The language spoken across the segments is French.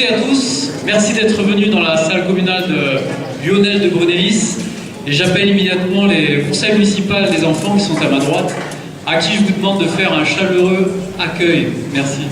toutes et à tous, merci d'être venus dans la salle communale de Lionel de Brunélis. Et j'appelle immédiatement les conseils municipaux des enfants qui sont à ma droite, à qui je vous demande de faire un chaleureux accueil. Merci.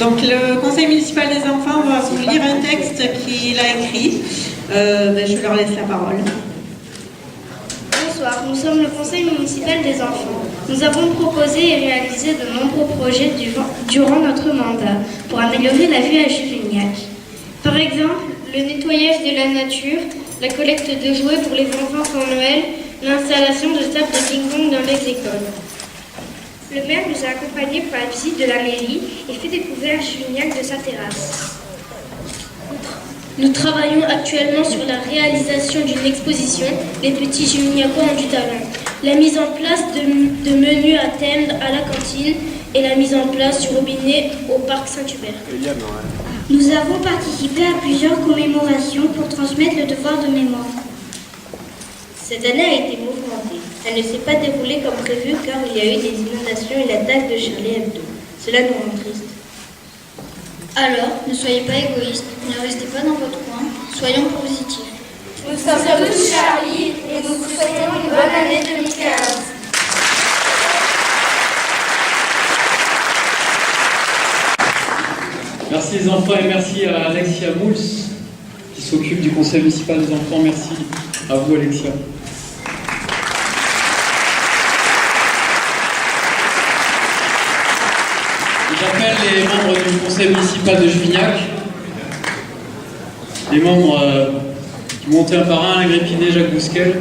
Donc le conseil municipal des enfants va vous lire un texte qu'il a écrit. Je leur laisse la parole. Bonsoir, nous sommes le conseil municipal des enfants. Nous avons proposé et réalisé de nombreux projets durant notre mandat pour améliorer la vie à Juvignac. Par exemple, le nettoyage de la nature, la collecte de jouets pour les enfants pour Noël, l'installation de tables de ping-pong dans les écoles. Le maire nous a accompagnés pour la visite de la mairie et fait découvrir Juvignac de sa terrasse. Nous travaillons actuellement sur la réalisation d'une exposition « Les petits Juvignacois ont du talent », la mise en place de menus à thème à la cantine et la mise en place du robinet au parc Saint-Hubert. Nous avons participé à plusieurs commémorations pour transmettre le devoir de mémoire. Cette année a été mouvementée. Elle ne s'est pas déroulée comme prévu car il y a eu des inondations et l'attaque de Charlie Hebdo. Cela nous rend tristes. Alors, ne soyez pas égoïstes, ne restez pas dans votre coin, soyons positifs. Nous sommes tous Charlie et nous vous souhaitons une bonne année 2015. Merci les enfants et merci à Alexia Mouls qui s'occupe du conseil municipal des enfants. Merci à vous Alexia. J'appelle les membres du conseil municipal de Juvignac, les membres qui montaient un par un, Alain Grépinet, Jacques Bousquel,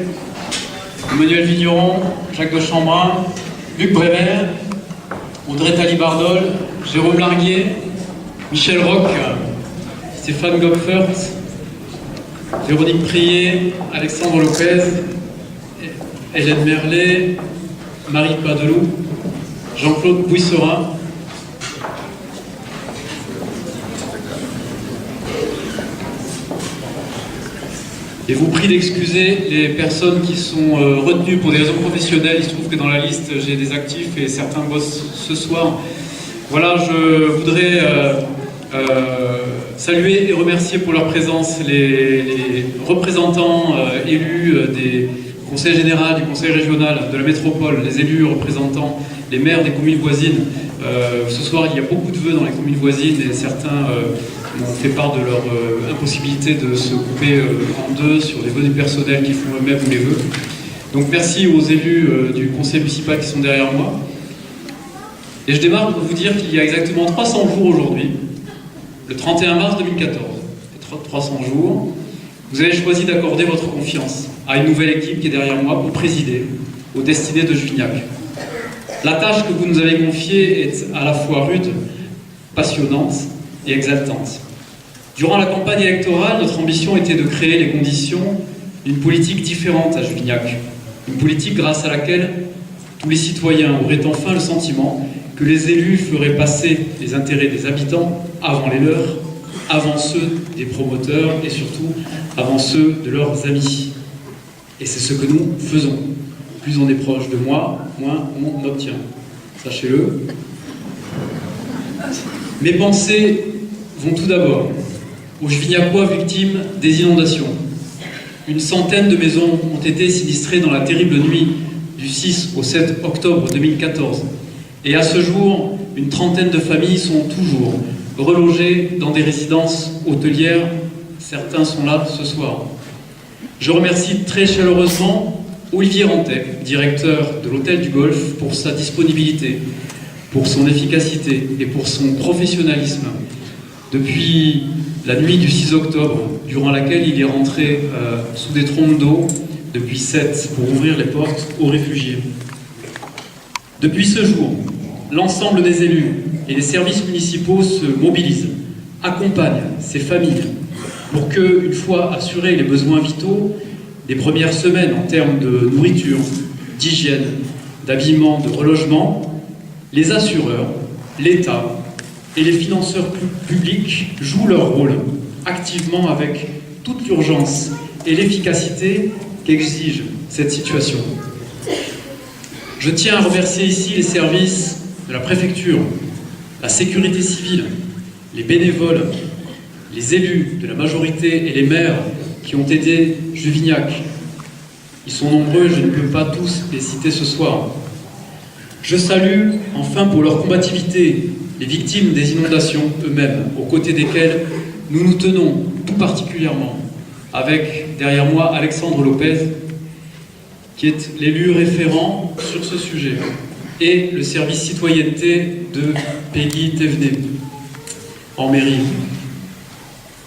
Emmanuel Vigneron, Jacques de Chambrin, Luc Brémer, Audrey Talibardol, Jérôme Larguier, Michel Roch, Stéphane Gopfert, Véronique Prier, Alexandre Lopez, Hélène Merlet, Marie Padelou, Jean-Claude Bouisserin. Et vous prie d'excuser les personnes qui sont retenues pour des raisons professionnelles. Il se trouve que dans la liste, j'ai des actifs et certains bossent ce soir. Voilà, je voudrais saluer et remercier pour leur présence les représentants élus des conseils généraux, du conseil régional, de la métropole, les élus représentants, les maires des communes voisines. Ce soir, il y a beaucoup de vœux dans les communes voisines et certains m'ont fait part de leur impossibilité de se couper en deux sur les vœux du personnel qui font eux-mêmes les vœux. Donc merci aux élus du conseil municipal qui sont derrière moi. Et je démarre pour vous dire qu'il y a exactement 300 jours aujourd'hui, le 31 mars 2014, 300 jours, vous avez choisi d'accorder votre confiance à une nouvelle équipe qui est derrière moi pour présider aux destinées de Juvignac. La tâche que vous nous avez confiée est à la fois rude, passionnante et exaltante. Durant la campagne électorale, notre ambition était de créer les conditions d'une politique différente à Juvignac. Une politique grâce à laquelle tous les citoyens auraient enfin le sentiment que les élus feraient passer les intérêts des habitants avant les leurs, avant ceux des promoteurs et surtout avant ceux de leurs amis. Et c'est ce que nous faisons. Plus on est proche de moi, moins on obtient. Sachez-le. Mes pensées vont tout d'abord aux Juvignacois victimes des inondations. Une centaine de maisons ont été sinistrées dans la terrible nuit du 6 au 7 octobre 2014. Et à ce jour, une trentaine de familles sont toujours relogées dans des résidences hôtelières. Certains sont là ce soir. Je remercie très chaleureusement Olivier Rantec, directeur de l'Hôtel du Golfe, pour sa disponibilité, pour son efficacité et pour son professionnalisme. Depuis la nuit du 6 octobre, durant laquelle il est rentré sous des trompes d'eau depuis 7 pour ouvrir les portes aux réfugiés. Depuis ce jour, l'ensemble des élus et les services municipaux se mobilisent, accompagnent ces familles pour que, une fois assurés les besoins vitaux, les premières semaines en termes de nourriture, d'hygiène, d'habillement, de relogement, Les assureurs, l'État et les financeurs publics jouent leur rôle activement avec toute l'urgence et l'efficacité qu'exige cette situation. Je tiens à remercier ici les services de la préfecture, la sécurité civile, les bénévoles, les élus de la majorité et les maires qui ont aidé Juvignac. Ils sont nombreux, je ne peux pas tous les citer ce soir. Je salue enfin pour leur combativité les victimes des inondations eux-mêmes, aux côtés desquelles nous nous tenons tout particulièrement, avec derrière moi Alexandre Lopez, qui est l'élu référent sur ce sujet, et le service citoyenneté de Peggy Thévenet, en mairie.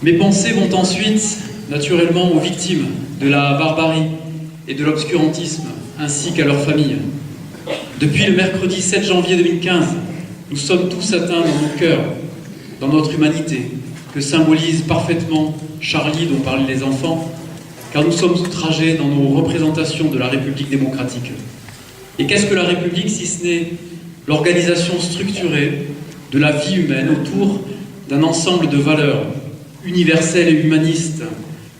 Mes pensées vont ensuite, naturellement, aux victimes de la barbarie et de l'obscurantisme, ainsi qu'à leurs familles. Depuis le mercredi 7 janvier 2015, nous sommes tous atteints dans nos cœurs, dans notre humanité, que symbolise parfaitement Charlie dont parlaient les enfants, car nous sommes outragés dans nos représentations de la République démocratique. Et qu'est-ce que la République si ce n'est l'organisation structurée de la vie humaine autour d'un ensemble de valeurs universelles et humanistes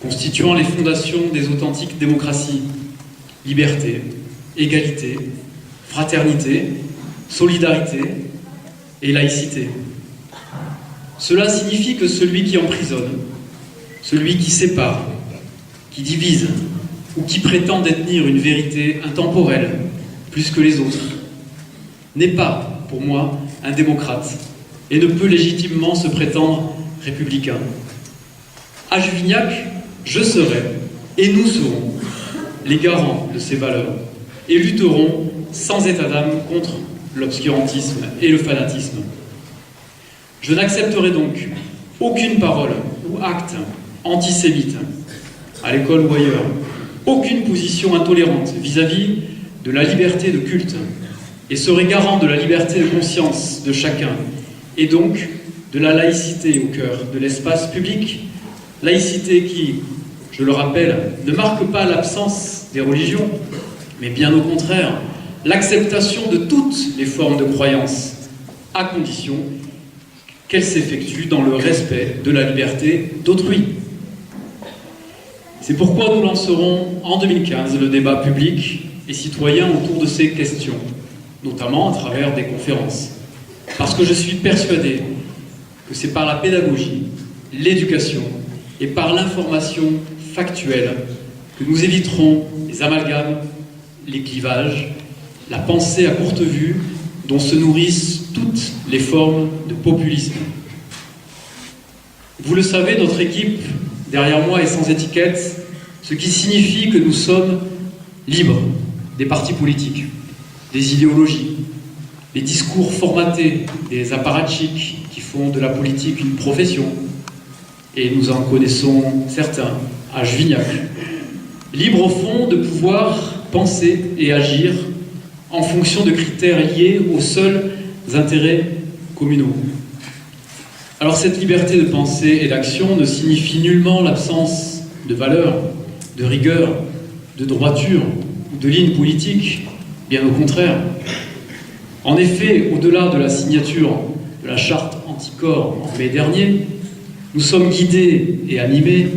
constituant les fondations des authentiques démocraties: liberté, égalité, fraternité, solidarité et laïcité. Cela signifie que celui qui emprisonne, celui qui sépare, qui divise ou qui prétend détenir une vérité intemporelle plus que les autres n'est pas, pour moi, un démocrate et ne peut légitimement se prétendre républicain. À Juvignac, je serai et nous serons les garants de ces valeurs et lutterons sans état d'âme contre l'obscurantisme et le fanatisme. Je n'accepterai donc aucune parole ou acte antisémite, à l'école ou ailleurs, aucune position intolérante vis-à-vis de la liberté de culte, et serai garant de la liberté de conscience de chacun, et donc de la laïcité au cœur de l'espace public, laïcité qui, je le rappelle, ne marque pas l'absence des religions, mais bien au contraire, l'acceptation de toutes les formes de croyance, à condition qu'elles s'effectuent dans le respect de la liberté d'autrui. C'est pourquoi nous lancerons en 2015 le débat public et citoyen autour de ces questions, notamment à travers des conférences. Parce que je suis persuadé que c'est par la pédagogie, l'éducation et par l'information factuelle que nous éviterons les amalgames, les clivages, la pensée à courte vue dont se nourrissent toutes les formes de populisme. Vous le savez, notre équipe derrière moi est sans étiquette, ce qui signifie que nous sommes libres des partis politiques, des idéologies, des discours formatés, des apparatchiks qui font de la politique une profession, et nous en connaissons certains à Juvignac. Libres au fond de pouvoir penser et agir en fonction de critères liés aux seuls intérêts communaux. Alors cette liberté de pensée et d'action ne signifie nullement l'absence de valeurs, de rigueur, de droiture ou de ligne politique, bien au contraire. En effet, au-delà de la signature de la charte anticorps en mai dernier, nous sommes guidés et animés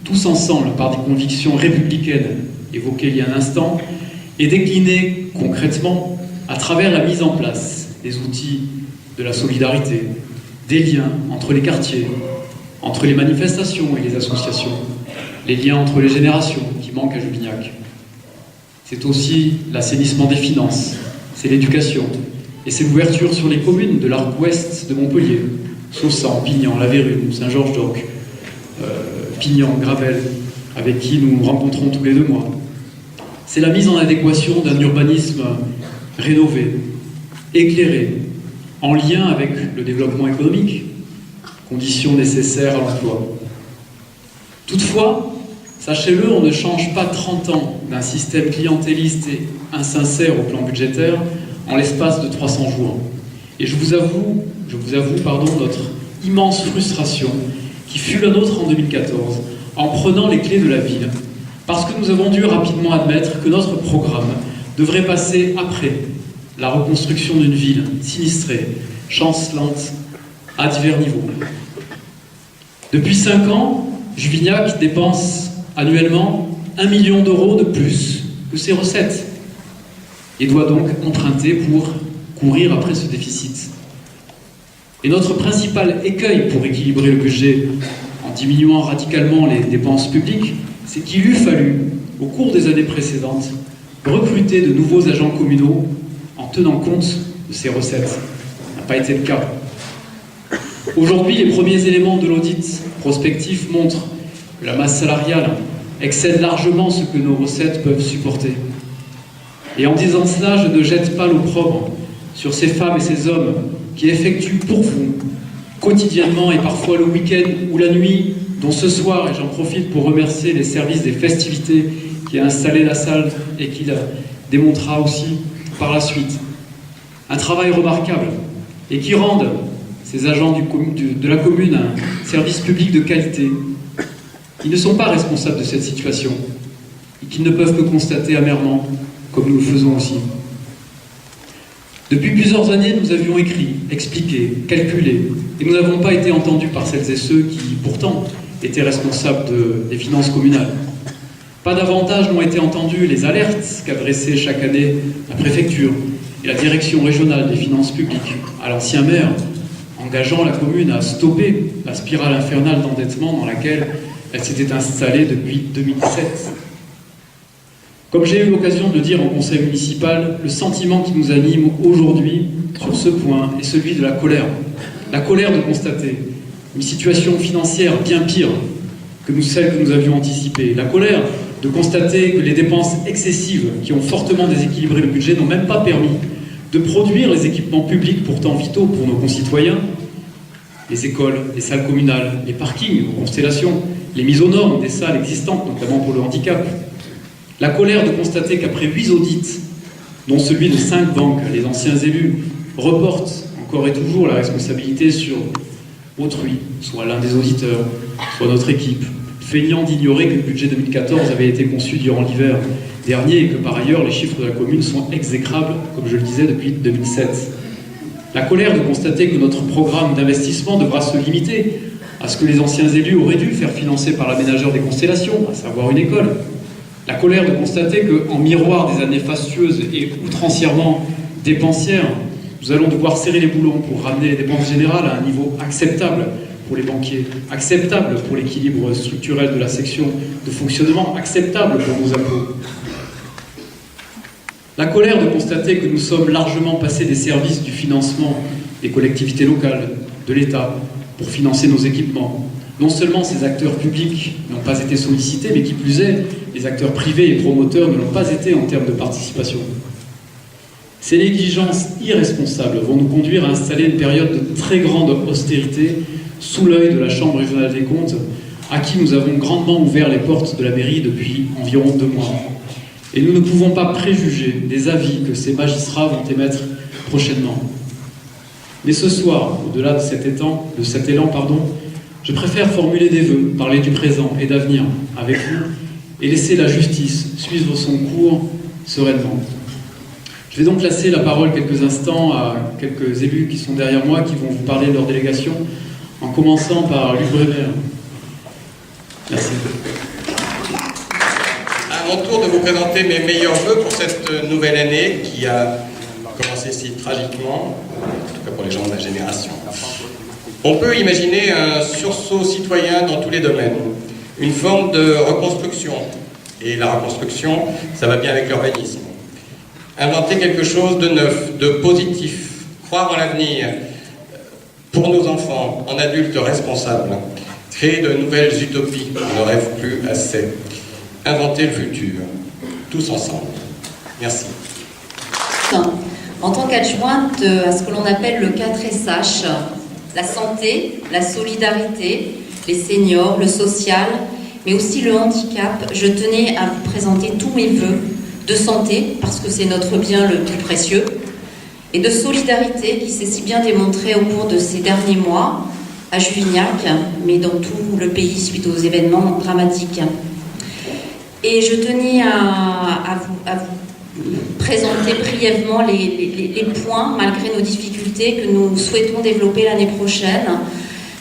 tous ensemble par des convictions républicaines évoquées il y a un instant et déclinées concrètement à travers la mise en place des outils de la solidarité, des liens entre les quartiers, entre les manifestations et les associations, les liens entre les générations qui manquent à Juvignac. C'est aussi l'assainissement des finances, c'est l'éducation, et c'est l'ouverture sur les communes de l'arc ouest de Montpellier, Saussan, Pignan, La Vérune, Saint-Georges-d'Oc, Pignan, Gravel, avec qui nous nous rencontrons tous les 2 mois. C'est la mise en adéquation d'un urbanisme rénové, éclairé, en lien avec le développement économique, condition nécessaire à l'emploi. Toutefois, sachez-le, on ne change pas 30 ans d'un système clientéliste et insincère au plan budgétaire en l'espace de 300 jours. Et je vous avoue, notre immense frustration qui fut la nôtre en 2014 en prenant les clés de la ville, parce que nous avons dû rapidement admettre que notre programme devrait passer après la reconstruction d'une ville sinistrée, chancelante à divers niveaux. Depuis 5 ans, Juvignac dépense annuellement 1 million d'euros de plus que ses recettes et doit donc emprunter pour courir après ce déficit. Et notre principal écueil pour équilibrer le budget en diminuant radicalement les dépenses publiques, c'est qu'il eût fallu, au cours des années précédentes, recruter de nouveaux agents communaux en tenant compte de ces recettes. Ça n'a pas été le cas. Aujourd'hui, les premiers éléments de l'audit prospectif montrent que la masse salariale excède largement ce que nos recettes peuvent supporter. Et en disant cela, je ne jette pas l'opprobre sur ces femmes et ces hommes qui effectuent pour vous, quotidiennement et parfois le week-end ou la nuit, dont ce soir, et j'en profite pour remercier les services des festivités qui a installé la salle et qui la démontrera aussi par la suite. Un travail remarquable et qui rendent ces agents de la commune un service public de qualité. Ils ne sont pas responsables de cette situation et qu'ils ne peuvent que constater amèrement, comme nous le faisons aussi. Depuis plusieurs années, nous avions écrit, expliqué, calculé, et nous n'avons pas été entendus par celles et ceux qui, pourtant, étaient responsables des finances communales. Pas davantage n'ont été entendues les alertes qu'adressait chaque année la préfecture et la direction régionale des finances publiques à l'ancien maire, engageant la commune à stopper la spirale infernale d'endettement dans laquelle elle s'était installée depuis 2017. Comme j'ai eu l'occasion de le dire en conseil municipal, le sentiment qui nous anime aujourd'hui sur ce point est celui de la colère. La colère de constater une situation financière bien pire que celle que nous avions anticipée. La colère de constater que les dépenses excessives qui ont fortement déséquilibré le budget n'ont même pas permis de produire les équipements publics pourtant vitaux pour nos concitoyens, les écoles, les salles communales, les parkings, les constellations, les mises aux normes des salles existantes, notamment pour le handicap. La colère de constater qu'après 8 audits, dont celui de 5 banques, les anciens élus reportent encore et toujours la responsabilité sur autrui, soit l'un des auditeurs, soit notre équipe, feignant d'ignorer que le budget 2014 avait été conçu durant l'hiver dernier et que par ailleurs les chiffres de la commune sont exécrables, comme je le disais, depuis 2007. La colère de constater que notre programme d'investissement devra se limiter à ce que les anciens élus auraient dû faire financer par l'aménageur des constellations, à savoir une école. La colère de constater qu'en miroir des années fastueuses et outrancièrement dépensières, nous allons devoir serrer les boulons pour ramener les dépenses générales à un niveau acceptable pour les banquiers, acceptable pour l'équilibre structurel de la section de fonctionnement, acceptable pour nos impôts. La colère de constater que nous sommes largement passés des services du financement des collectivités locales, de l'État, pour financer nos équipements. Non seulement ces acteurs publics n'ont pas été sollicités, mais qui plus est, les acteurs privés et promoteurs ne l'ont pas été en termes de participation. Ces négligences irresponsables vont nous conduire à installer une période de très grande austérité sous l'œil de la Chambre régionale des comptes, à qui nous avons grandement ouvert les portes de la mairie depuis environ 2 mois. Et nous ne pouvons pas préjuger des avis que ces magistrats vont émettre prochainement. Mais ce soir, au-delà de cet élan, je préfère formuler des vœux, parler du présent et d'avenir avec vous, et laisser la justice suivre son cours sereinement. Je vais donc laisser la parole quelques instants à quelques élus qui sont derrière moi, qui vont vous parler de leur délégation, en commençant par Luc Bremer. Merci. À mon tour de vous présenter mes meilleurs vœux pour cette nouvelle année qui a commencé si tragiquement, en tout cas pour les gens de ma génération. On peut imaginer un sursaut citoyen dans tous les domaines, une forme de reconstruction. Et la reconstruction, ça va bien avec l'urbanisme. Inventer quelque chose de neuf, de positif, croire en l'avenir pour nos enfants, en adultes responsables, créer de nouvelles utopies, on ne rêve plus assez, inventer le futur, tous ensemble. Merci. En tant qu'adjointe à ce que l'on appelle le 4SH, la santé, la solidarité, les seniors, le social, mais aussi le handicap, je tenais à vous présenter tous mes vœux de santé, parce que c'est notre bien le plus précieux, et de solidarité qui s'est si bien démontré au cours de ces derniers mois à Juvignac, mais dans tout le pays suite aux événements dramatiques. Et je tenais à vous présenter brièvement les points, malgré nos difficultés, que nous souhaitons développer l'année prochaine.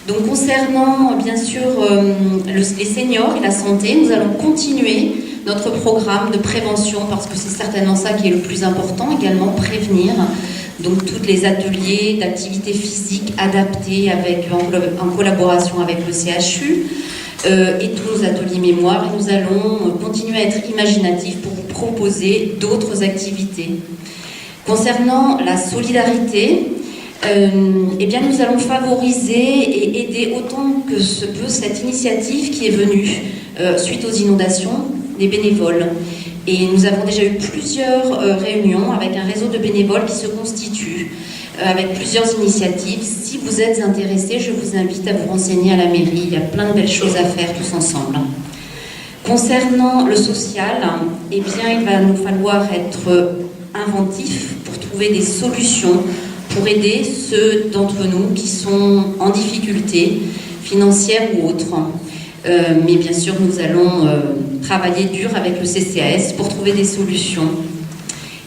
Donc concernant bien sûr les seniors et la santé, nous allons continuer notre programme de prévention parce que c'est certainement ça qui est le plus important, également prévenir. Donc tous les ateliers d'activité physique adaptés en collaboration avec le CHU et tous nos ateliers mémoire. Et nous allons continuer à être imaginatifs pour vous proposer d'autres activités. Concernant la solidarité, eh bien nous allons favoriser et aider autant que se peut cette initiative qui est venue suite aux inondations des bénévoles. Et nous avons déjà eu plusieurs réunions avec un réseau de bénévoles qui se constitue, avec plusieurs initiatives. Si vous êtes intéressés, je vous invite à vous renseigner à la mairie. Il y a plein de belles choses à faire tous ensemble. Concernant le social, eh bien, il va nous falloir être inventifs pour trouver des solutions pour aider ceux d'entre nous qui sont en difficulté financière ou autre. Mais bien sûr, nous allons travailler dur avec le CCAS pour trouver des solutions.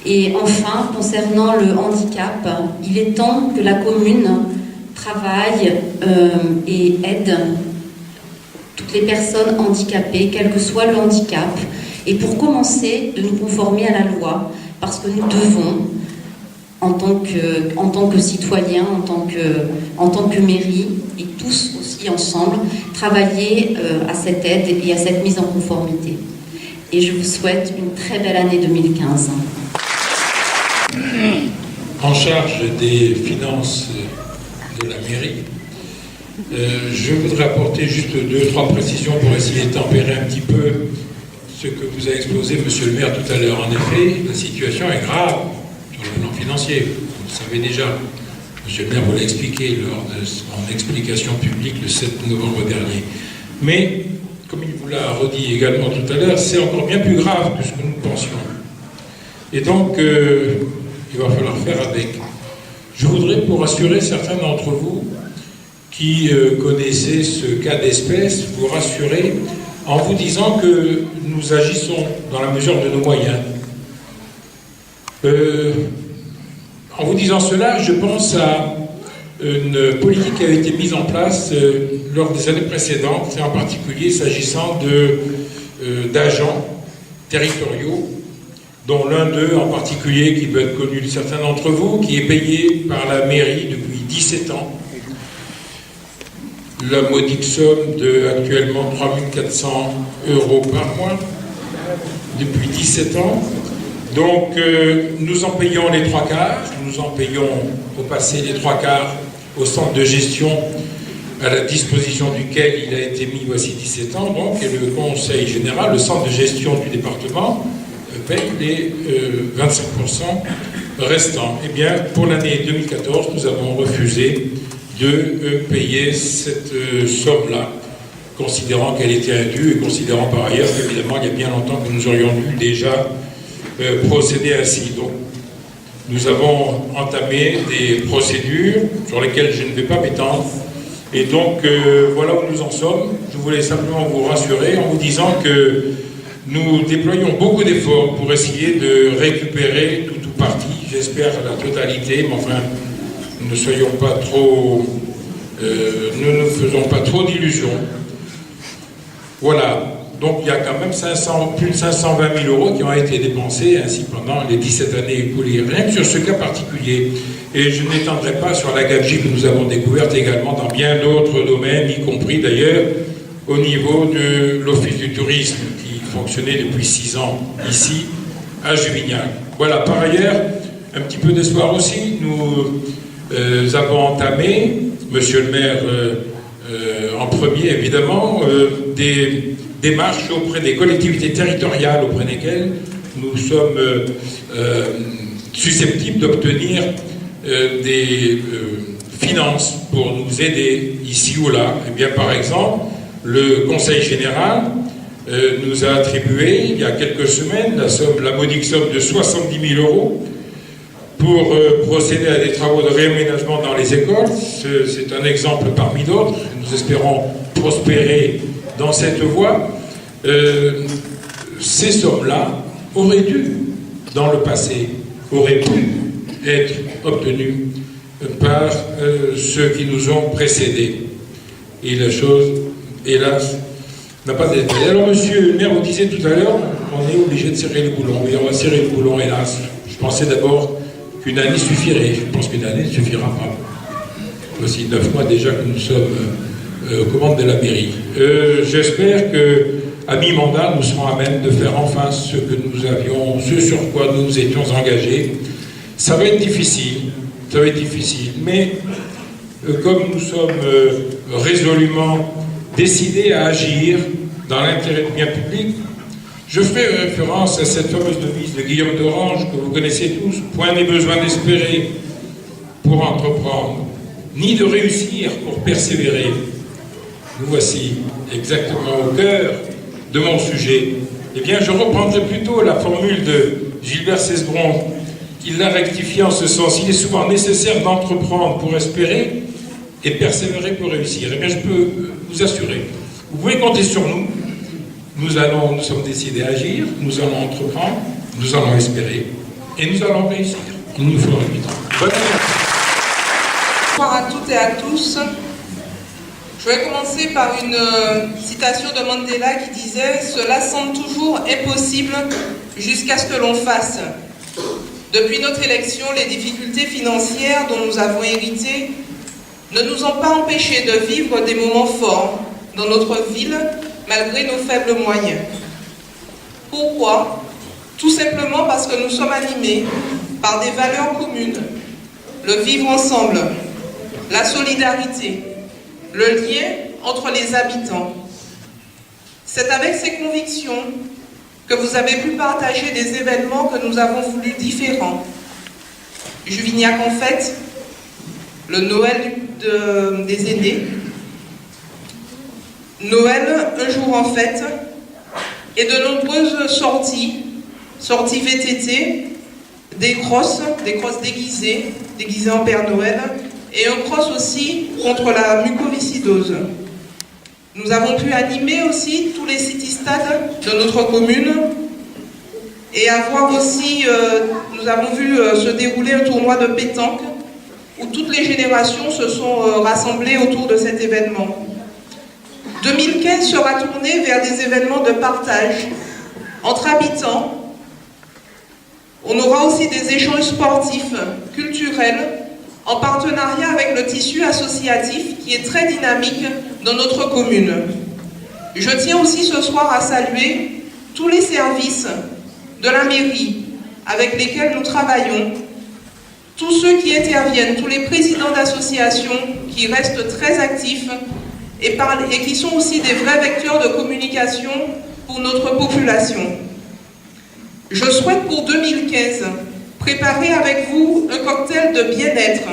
Et enfin, concernant le handicap, il est temps que la commune travaille et aide toutes les personnes handicapées, quel que soit le handicap, et pour commencer, de nous conformer à la loi, parce que nous devons, en tant que citoyens, en tant que mairie, et tous aussi ensemble, travailler à cette aide et à cette mise en conformité. Et je vous souhaite une très belle année 2015. En charge des finances de la mairie, je voudrais apporter juste 2-3 précisions pour essayer de tempérer un petit peu ce que vous a exposé Monsieur le maire tout à l'heure. En effet, la situation est grave sur le plan financier, vous le savez déjà. Monsieur le maire vous l'a expliqué lors de son explication publique le 7 novembre dernier. Mais, comme il vous l'a redit également tout à l'heure, c'est encore bien plus grave que ce que nous pensions. Et donc, il va falloir faire avec. Je voudrais, pour rassurer certains d'entre vous qui connaissaient ce cas d'espèce, vous rassurer en vous disant que nous agissons dans la mesure de nos moyens. En vous disant cela, je pense à une politique qui a été mise en place lors des années précédentes, et en particulier s'agissant d'agents territoriaux, dont l'un d'eux en particulier, qui peut être connu de certains d'entre vous, qui est payé par la mairie depuis 17 ans. La modique somme de actuellement 3 400 € par mois, depuis 17 ans. Donc, nous en payons les 3 quarts, nous en payons au passé les 3 quarts au centre de gestion à la disposition duquel il a été mis voici 17 ans, donc, et le conseil général, le centre de gestion du département, paye les 25% restants. Eh bien, pour l'année 2014, nous avons refusé de payer cette somme-là, considérant qu'elle était indue et considérant par ailleurs qu'évidemment, il y a bien longtemps que nous aurions dû déjà procéder ainsi. Donc, nous avons entamé des procédures sur lesquelles je ne vais pas m'étendre. Et donc, voilà où nous en sommes. Je voulais simplement vous rassurer en vous disant que nous déployons beaucoup d'efforts pour essayer de récupérer tout ou partie, j'espère la totalité, mais enfin, ne soyons pas trop... ne nous faisons pas trop d'illusions. Voilà. Donc il y a quand même plus de 520 000 € qui ont été dépensés ainsi pendant les 17 années écoulées, rien que sur ce cas particulier. Et je n'étendrai pas sur la gabegie que nous avons découverte également dans bien d'autres domaines, y compris d'ailleurs au niveau de l'Office du tourisme qui fonctionnait depuis 6 ans ici à Juvignac. Voilà, par ailleurs, un petit peu d'espoir aussi, nous avons entamé, monsieur le maire en premier évidemment, des démarches auprès des collectivités territoriales auprès desquelles nous sommes susceptibles d'obtenir des finances pour nous aider ici ou là. Eh bien, par exemple, le Conseil général nous a attribué il y a quelques semaines la modique somme de 70 000 € pour procéder à des travaux de réaménagement dans les écoles. C'est un exemple parmi d'autres. Nous espérons prospérer dans cette voie. Ces sommes-là auraient dû dans le passé, auraient pu être obtenus par ceux qui nous ont précédés. Et la chose, hélas, n'a pas été. Alors, monsieur le maire, vous disiez tout à l'heure, on est obligé de serrer les boulons. Oui, on va serrer les boulons, hélas. Je pensais d'abord qu'une année suffirait. Je pense qu'une année ne suffira pas. Voici 9 mois déjà que nous sommes aux commandes de la mairie. J'espère qu'à mi-mandat, nous serons à même de faire enfin ce que nous avions, ce sur quoi nous nous étions engagés. Ça va être difficile, mais comme nous sommes résolument décidés à agir dans l'intérêt du bien public, je ferai référence à cette fameuse devise de Guillaume d'Orange que vous connaissez tous. Point n'est besoin d'espérer pour entreprendre, ni de réussir pour persévérer. Nous voici exactement au cœur de mon sujet. Eh bien, je reprendrai plutôt la formule de Gilbert Cesbron, qui l'a rectifié en ce sens. Il est souvent nécessaire d'entreprendre pour espérer et persévérer pour réussir. Eh bien, je peux vous assurer, vous pouvez compter sur nous. Nous sommes décidés à agir, nous allons entreprendre, nous allons espérer et nous allons réussir. Il nous faut 8 ans. Bonne année. Bonsoir à toutes et à tous. Je vais commencer par une citation de Mandela qui disait « Cela semble toujours impossible jusqu'à ce que l'on fasse ». Depuis notre élection, les difficultés financières dont nous avons hérité ne nous ont pas empêchés de vivre des moments forts dans notre ville, malgré nos faibles moyens. Pourquoi? Tout simplement parce que nous sommes animés par des valeurs communes, le vivre ensemble, la solidarité, le lien entre les habitants. C'est avec ces convictions que vous avez pu partager des événements que nous avons voulu différents. Juvignac en fête, le Noël des aînés, Noël, un jour en fête, et de nombreuses sorties VTT, des crosses déguisées en Père Noël, et un cross aussi contre la mucoviscidose. Nous avons pu animer aussi tous les city-stades de notre commune, et avoir aussi, nous avons vu se dérouler un tournoi de pétanque, où toutes les générations se sont rassemblées autour de cet événement. 2015 sera tourné vers des événements de partage entre habitants. On aura aussi des échanges sportifs, culturels, en partenariat avec le tissu associatif qui est très dynamique dans notre commune. Je tiens aussi ce soir à saluer tous les services de la mairie avec lesquels nous travaillons, tous ceux qui interviennent, tous les présidents d'associations qui restent très actifs et qui sont aussi des vrais vecteurs de communication pour notre population. Je souhaite pour 2015 préparer avec vous un cocktail de bien-être,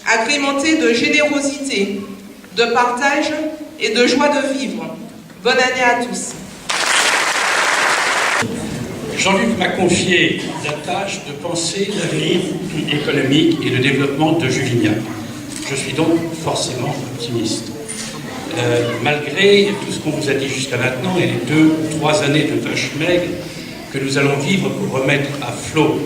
agrémenté de générosité, de partage et de joie de vivre. Bonne année à tous. Jean-Luc m'a confié la tâche de penser l'avenir économique et le développement de Juvignac. Je suis donc forcément optimiste. Malgré tout ce qu'on vous a dit jusqu'à maintenant et les 2 ou 3 années de tâches maigres que nous allons vivre pour remettre à flot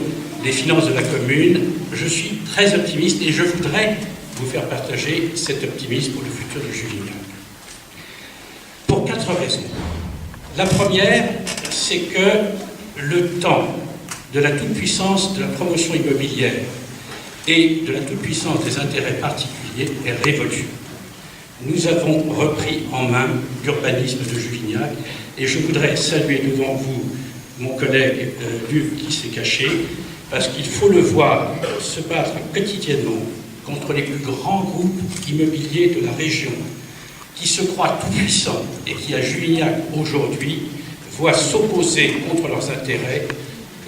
les finances de la commune, je suis très optimiste et je voudrais vous faire partager cet optimisme pour le futur de Juvignac. Pour 4 raisons. La première, c'est que le temps de la toute-puissance de la promotion immobilière et de la toute-puissance des intérêts particuliers est révolu. Nous avons repris en main l'urbanisme de Juvignac et je voudrais saluer devant vous mon collègue Luc qui s'est caché, parce qu'il faut le voir se battre quotidiennement contre les plus grands groupes immobiliers de la région, qui se croient tout-puissants et qui, à Juvignac aujourd'hui, voient s'opposer contre leurs intérêts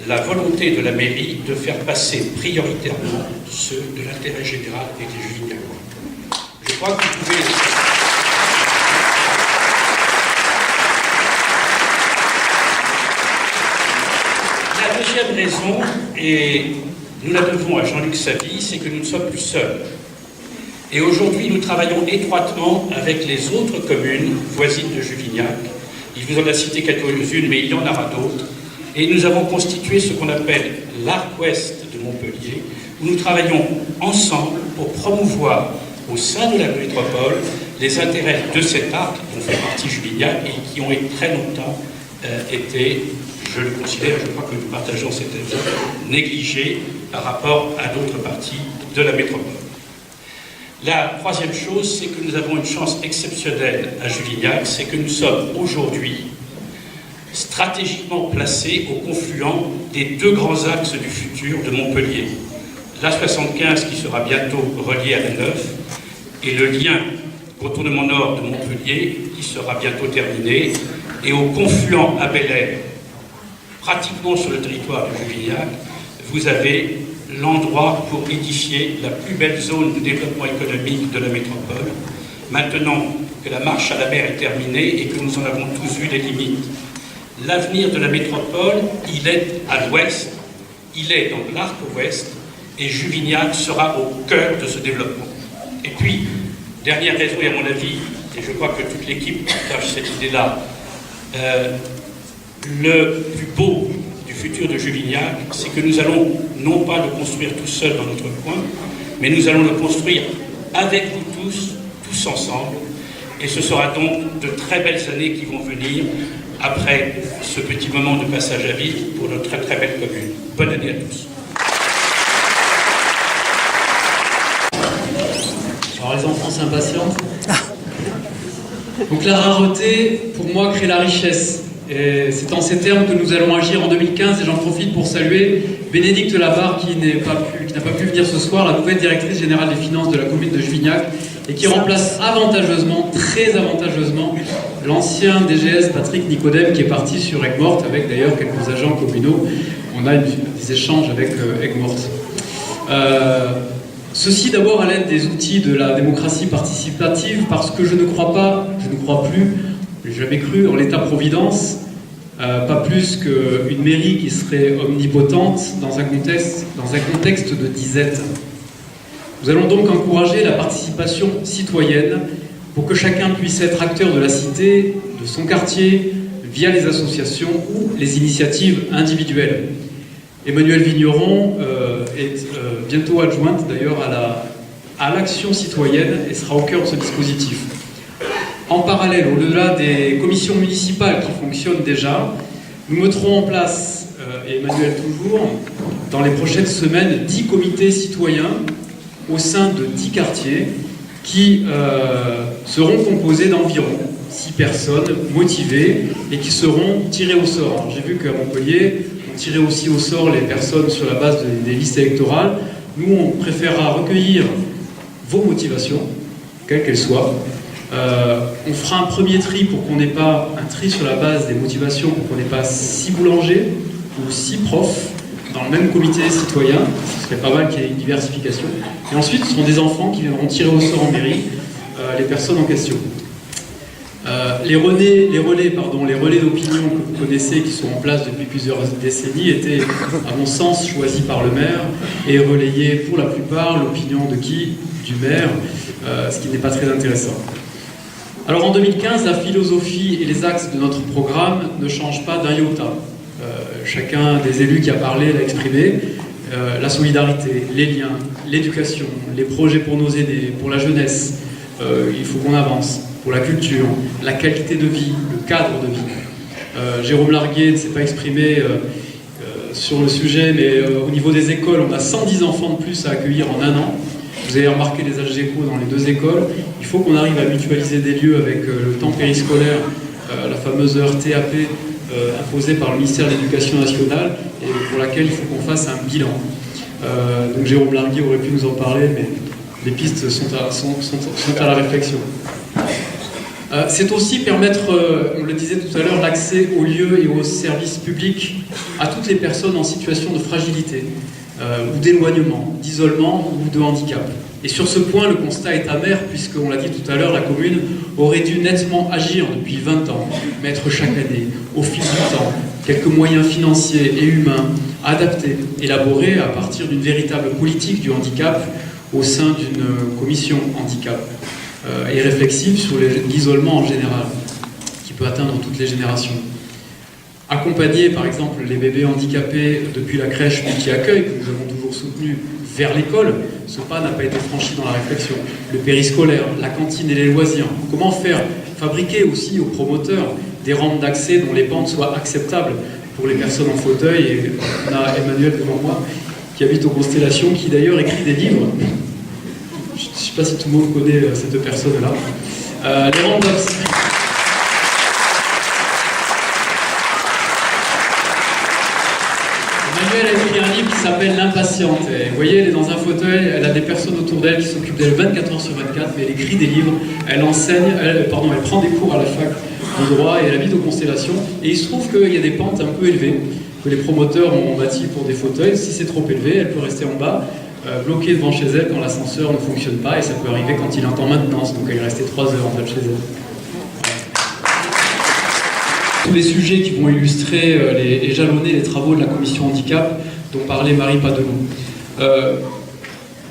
la volonté de la mairie de faire passer prioritairement ceux de l'intérêt général et des Juvignacois. Je crois que vous pouvez... La deuxième raison, et nous la devons à Jean-Luc Savy, c'est que nous ne sommes plus seuls. Et aujourd'hui, nous travaillons étroitement avec les autres communes voisines de Juvignac. Il vous en a cité quelques-unes, mais il y en aura d'autres. Et nous avons constitué ce qu'on appelle l'Arc Ouest de Montpellier, où nous travaillons ensemble pour promouvoir au sein de la métropole les intérêts de cet arc dont fait partie Juvignac et qui ont très longtemps été, je le considère, je crois que nous partageons cet avis, négligés par rapport à d'autres parties de la métropole. La troisième chose, c'est que nous avons une chance exceptionnelle à Juvignac, c'est que nous sommes aujourd'hui stratégiquement placés au confluent des deux grands axes du futur de Montpellier. l'A75 qui sera bientôt relié à la 9 et le lien contournement nord de Montpellier qui sera bientôt terminé, et au confluent à Bel-Air, pratiquement sur le territoire de Juvignac, vous avez l'endroit pour édifier la plus belle zone de développement économique de la métropole. Maintenant que la marche à la mer est terminée et que nous en avons tous vu les limites, l'avenir de la métropole, il est à l'ouest, il est dans l'arc ouest, et Juvignac sera au cœur de ce développement. Et puis, dernière raison, et à mon avis, et je crois que toute l'équipe partage cette idée-là, le plus beau du futur de Juvignac, c'est que nous allons non pas le construire tout seul dans notre coin, mais nous allons le construire avec vous tous ensemble, et ce sera donc de très belles années qui vont venir après ce petit moment de passage à vide pour notre très belle commune. Bonne année à tous. Alors les enfants s'impatientent. Donc la rareté, pour moi, crée la richesse. Et c'est en ces termes que nous allons agir en 2015, et j'en profite pour saluer Bénédicte Labarre qui n'a pas pu venir ce soir, la nouvelle directrice générale des finances de la commune de Juvignac, et qui remplace avantageusement, très avantageusement, l'ancien DGS Patrick Nicodème qui est parti sur Aigues-Mortes avec d'ailleurs quelques agents communaux. On a des échanges avec Aigues-Mortes. Ceci d'abord à l'aide des outils de la démocratie participative, parce que je ne crois plus, je n'ai jamais cru en l'État-providence, pas plus qu'une mairie qui serait omnipotente dans un contexte de disette. Nous allons donc encourager la participation citoyenne pour que chacun puisse être acteur de la cité, de son quartier, via les associations ou les initiatives individuelles. Emmanuelle Vigneron est bientôt adjointe d'ailleurs à l'action citoyenne et sera au cœur de ce dispositif. En parallèle, au-delà des commissions municipales qui fonctionnent déjà, nous mettrons en place, et Emmanuel toujours, dans les prochaines semaines, 10 comités citoyens au sein de 10 quartiers qui seront composés d'environ 6 personnes motivées et qui seront tirées au sort. J'ai vu qu'à Montpellier, on tirait aussi au sort les personnes sur la base des listes électorales. Nous, on préférera recueillir vos motivations, quelles qu'elles soient. On fera un premier tri pour qu'on n'ait pas un tri sur la base des motivations, pour qu'on n'ait pas 6 boulangers ou 6 profs dans le même comité citoyen. Ce serait pas mal qu'il y ait une diversification. Et ensuite, ce seront des enfants qui viendront tirer au sort en mairie les personnes en question. Les relais d'opinion que vous connaissez, qui sont en place depuis plusieurs décennies, étaient, à mon sens, choisis par le maire et relayaient pour la plupart l'opinion de qui? Du maire, ce qui n'est pas très intéressant. Alors en 2015, la philosophie et les axes de notre programme ne changent pas d'un iota. Chacun des élus qui a parlé l'a exprimé. La solidarité, les liens, l'éducation, les projets pour nos aînés, pour la jeunesse, il faut qu'on avance, pour la culture, la qualité de vie, le cadre de vie. Jérôme Larguet ne s'est pas exprimé sur le sujet, mais au niveau des écoles, on a 110 enfants de plus à accueillir en un an. Vous avez remarqué les AGECO dans les 2 écoles. Il faut qu'on arrive à mutualiser des lieux avec le temps périscolaire, la fameuse heure TAP imposée par le ministère de l'Éducation nationale et pour laquelle il faut qu'on fasse un bilan. Donc Jérôme Larguet aurait pu nous en parler, mais les pistes sont à la réflexion. C'est aussi permettre, on le disait tout à l'heure, l'accès aux lieux et aux services publics à toutes les personnes en situation de fragilité, ou d'éloignement, d'isolement ou de handicap. Et sur ce point, le constat est amer, puisqu'on l'a dit tout à l'heure, la commune aurait dû nettement agir depuis 20 ans, mettre chaque année, au fil du temps, quelques moyens financiers et humains adaptés, élaborés à partir d'une véritable politique du handicap au sein d'une commission handicap, et réflexive sur l'isolement en général, qui peut atteindre toutes les générations. accompagner par exemple les bébés handicapés depuis la crèche qui accueille, que nous avons toujours soutenu, vers l'école. Ce pas n'a pas été franchi dans la réflexion. Le périscolaire, la cantine et les loisirs. Comment faire fabriquer aussi aux promoteurs des rampes d'accès dont les pentes soient acceptables pour les personnes en fauteuil. Et on a Emmanuel devant moi qui habite aux Constellations, qui d'ailleurs écrit des livres. Je ne sais pas si tout le monde connaît ces deux personnes-là. Les rampes d'accès. Emmanuel a écrit un livre qui s'appelle L'Impatiente. Vous voyez, elle est dans un fauteuil, elle a des personnes autour d'elle qui s'occupent d'elle 24 heures sur 24, mais elle écrit des livres, elle enseigne, elle prend des cours à la fac de droit et elle habite aux Constellations. Et il se trouve qu'il y a des pentes un peu élevées, que les promoteurs ont bâties pour des fauteuils. Si c'est trop élevé, elle peut rester en bas, bloquée devant chez elle quand l'ascenseur ne fonctionne pas, et ça peut arriver quand il est en maintenance, donc elle est restée 3 heures en fait chez elle. Tous les sujets qui vont illustrer et jalonner les travaux de la commission handicap dont parlait Marie Padelot.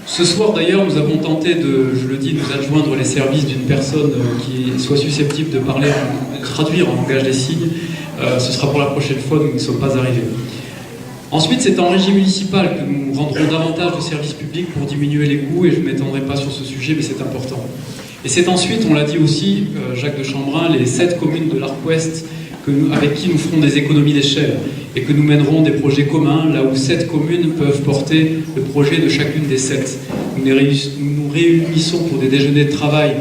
Ce soir d'ailleurs, nous avons tenté de, je le dis, nous adjoindre les services d'une personne qui soit susceptible de parler, de traduire en langage des signes. Ce sera pour la prochaine fois, nous ne sommes pas arrivés. Ensuite, c'est en régie municipale que nous rendrons davantage de services publics pour diminuer les coûts, et je ne m'étendrai pas sur ce sujet, mais c'est important. Et c'est ensuite, on l'a dit aussi, Jacques de Chambrin, les 7 communes de l'Arc Ouest avec qui nous ferons des économies d'échelle et que nous mènerons des projets communs, là où 7 communes peuvent porter le projet de chacune des 7. Nous nous réunissons pour des déjeuners de travail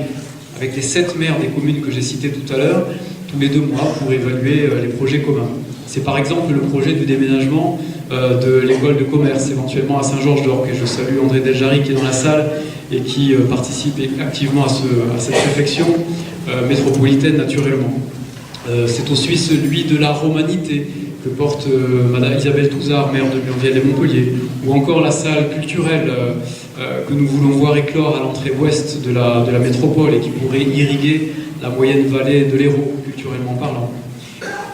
avec les 7 maires des communes que j'ai citées tout à l'heure, tous les 2 mois, pour évaluer les projets communs. C'est par exemple le projet du déménagement de l'école de commerce, éventuellement à Saint-Georges-d'Orc, et je salue André Deljarry qui est dans la salle et qui participe activement à cette réflexion métropolitaine naturellement. C'est aussi celui de la romanité que porte Madame Isabelle Touzard, maire de Murviel et Montpellier, ou encore la salle culturelle que nous voulons voir éclore à l'entrée ouest de la métropole et qui pourrait irriguer la moyenne vallée de l'Hérault, culturellement parlant.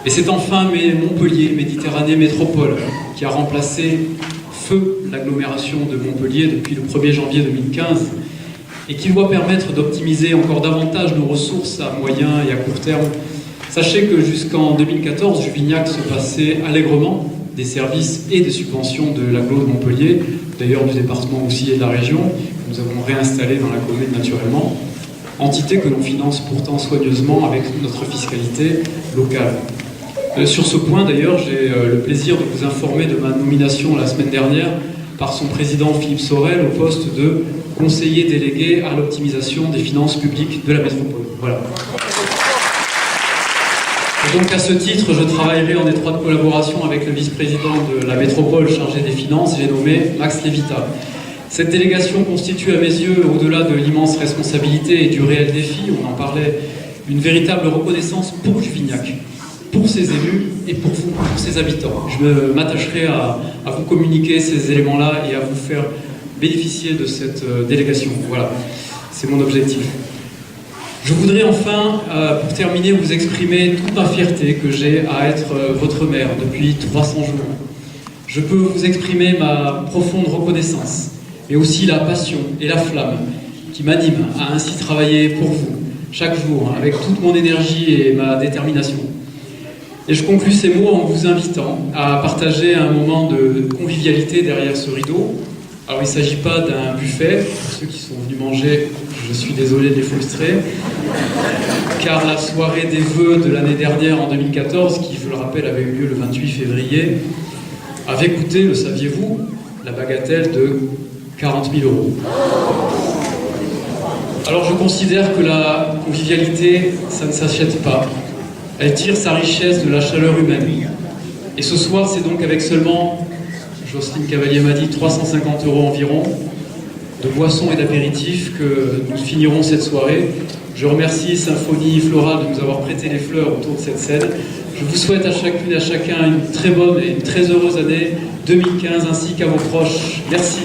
Et c'est enfin Montpellier, Méditerranée Métropole, qui a remplacé feu l'agglomération de Montpellier depuis le 1er janvier 2015 et qui doit permettre d'optimiser encore davantage nos ressources à moyen et à court terme. Sachez que jusqu'en 2014, Juvignac se passait allègrement des services et des subventions de l'agglo de Montpellier, d'ailleurs du département aussi et de la région, que nous avons réinstallé dans la commune naturellement, entité que l'on finance pourtant soigneusement avec notre fiscalité locale. Sur ce point d'ailleurs, j'ai le plaisir de vous informer de ma nomination la semaine dernière par son président Philippe Sorel au poste de conseiller délégué à l'optimisation des finances publiques de la métropole. Voilà. Et donc à ce titre, je travaillerai en étroite collaboration avec le vice-président de la métropole chargé des finances, j'ai nommé Max Lévita. Cette délégation constitue à mes yeux, au-delà de l'immense responsabilité et du réel défi, on en parlait, une véritable reconnaissance pour Juvignac, pour ses élus et pour vous, pour ses habitants. Je m'attacherai à vous communiquer ces éléments-là et à vous faire bénéficier de cette délégation. Voilà, c'est mon objectif. Je voudrais enfin, pour terminer, vous exprimer toute ma fierté que j'ai à être votre maire depuis 300 jours. Je peux vous exprimer ma profonde reconnaissance, mais aussi la passion et la flamme qui m'animent à ainsi travailler pour vous, chaque jour, avec toute mon énergie et ma détermination. Et je conclus ces mots en vous invitant à partager un moment de convivialité derrière ce rideau. Alors il ne s'agit pas d'un buffet, pour ceux qui sont venus manger, je suis désolé de les frustrer, car la soirée des vœux de l'année dernière en 2014, qui je le rappelle avait eu lieu le 28 février, avait coûté, le saviez-vous, la bagatelle de 40 000 €. Alors je considère que la convivialité, ça ne s'achète pas. Elle tire sa richesse de la chaleur humaine. Et ce soir, c'est donc avec seulement, Jocelyne Cavalier m'a dit, 350 € environ, de boissons et d'apéritifs que nous finirons cette soirée. Je remercie Symphonie Florale de nous avoir prêté les fleurs autour de cette scène. Je vous souhaite à chacune et à chacun une très bonne et une très heureuse année 2015 ainsi qu'à vos proches. Merci.